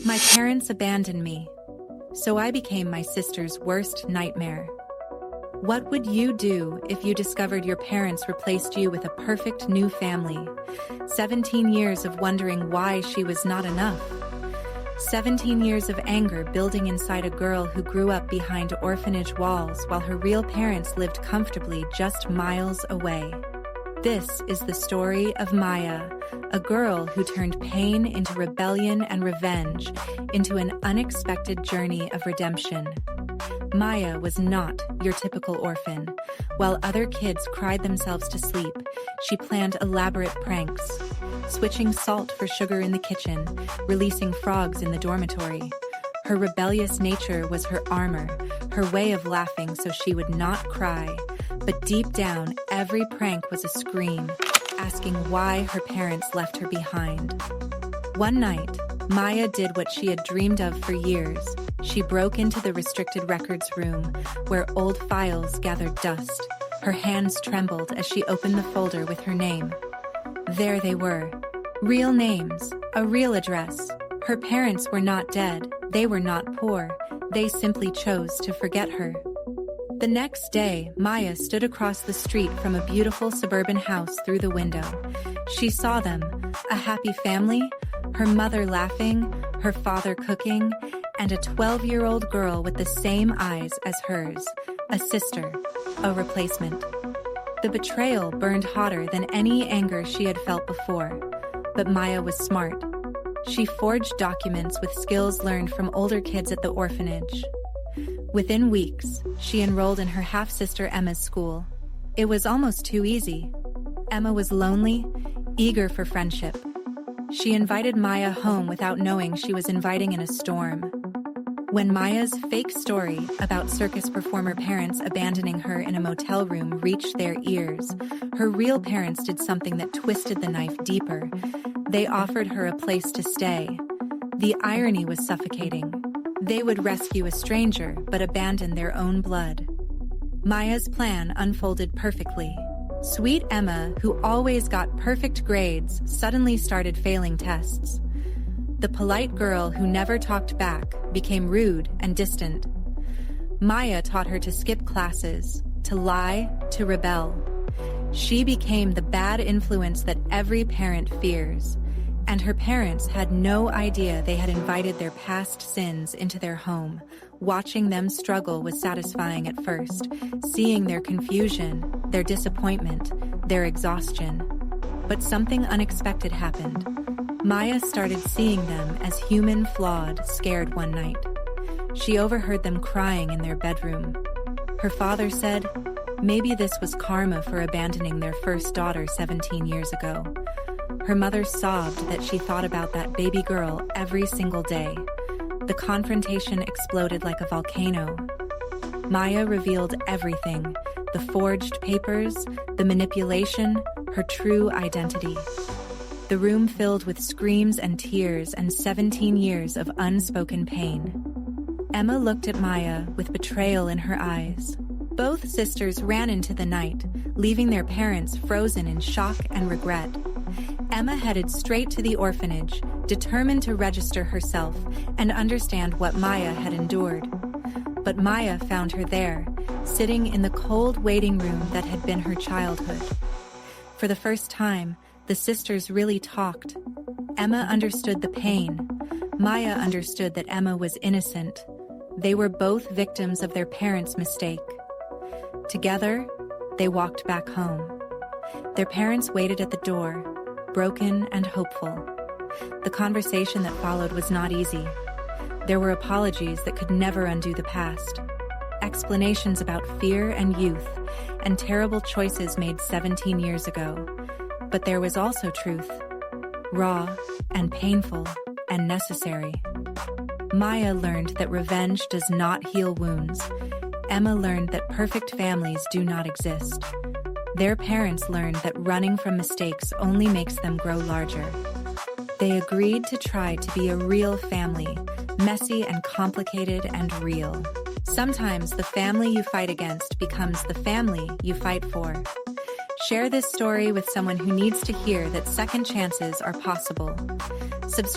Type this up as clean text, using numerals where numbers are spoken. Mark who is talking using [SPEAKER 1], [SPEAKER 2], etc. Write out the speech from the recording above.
[SPEAKER 1] My parents abandoned me, so I became my sister's worst nightmare. What would you do if you discovered your parents replaced you with a perfect new family? 17 years of wondering why she was not enough. 17 years of anger building inside a girl who grew up behind orphanage walls while her real parents lived comfortably just miles away. This is the story of Maya, a girl who turned pain into rebellion and revenge into an unexpected journey of redemption. Maya was not your typical orphan. While other kids cried themselves to sleep, she planned elaborate pranks, switching salt for sugar in the kitchen, releasing frogs in the dormitory. Her rebellious nature was her armor, her way of laughing so she would not cry. But deep down, every prank was a scream, asking why her parents left her behind. One night, Maya did what she had dreamed of for years. She broke into the restricted records room, where old files gathered dust. Her hands trembled as she opened the folder with her name. There they were. Real names, a real address. Her parents were not dead. They were not poor. They simply chose to forget her. The next day, Maya stood across the street from a beautiful suburban house through the window. She saw them, a happy family, her mother laughing, her father cooking, and a 12-year-old girl with the same eyes as hers, a sister, a replacement. The betrayal burned hotter than any anger she had felt before, but Maya was smart. She forged documents with skills learned from older kids at the orphanage. Within weeks, she enrolled in her half-sister Emma's school. It was almost too easy. Emma was lonely, eager for friendship. She invited Maya home without knowing she was inviting in a storm. When Maya's fake story about circus performer parents abandoning her in a motel room reached their ears, her real parents did something that twisted the knife deeper. They offered her a place to stay. The irony was suffocating. They would rescue a stranger, but abandon their own blood. Maya's plan unfolded perfectly. Sweet Emma, who always got perfect grades, suddenly started failing tests. The polite girl who never talked back became rude and distant. Maya taught her to skip classes, to lie, to rebel. She became the bad influence that every parent fears. And her parents had no idea they had invited their past sins into their home. Watching them struggle was satisfying at first, seeing their confusion, their disappointment, their exhaustion. But something unexpected happened. Maya started seeing them as human, flawed, scared one night. She overheard them crying in their bedroom. Her father said, maybe this was karma for abandoning their first daughter 17 years ago. Her mother sobbed that she thought about that baby girl every single day. The confrontation exploded like a volcano. Maya revealed everything: the forged papers, the manipulation, her true identity. The room filled with screams and tears and 17 years of unspoken pain. Emma looked at Maya with betrayal in her eyes. Both sisters ran into the night, leaving their parents frozen in shock and regret. Emma headed straight to the orphanage, determined to register herself and understand what Maya had endured. But Maya found her there, sitting in the cold waiting room that had been her childhood. For the first time, the sisters really talked. Emma understood the pain. Maya understood that Emma was innocent. They were both victims of their parents' mistake. Together, they walked back home. Their parents waited at the door, broken and hopeful. The conversation that followed was not easy. There were apologies that could never undo the past, explanations about fear and youth, and terrible choices made 17 years ago. But there was also truth, raw and painful and necessary. Maya learned that revenge does not heal wounds. Emma learned that perfect families do not exist. Their parents learned that running from mistakes only makes them grow larger. They agreed to try to be a real family, messy and complicated and real. Sometimes the family you fight against becomes the family you fight for. Share this story with someone who needs to hear that second chances are possible.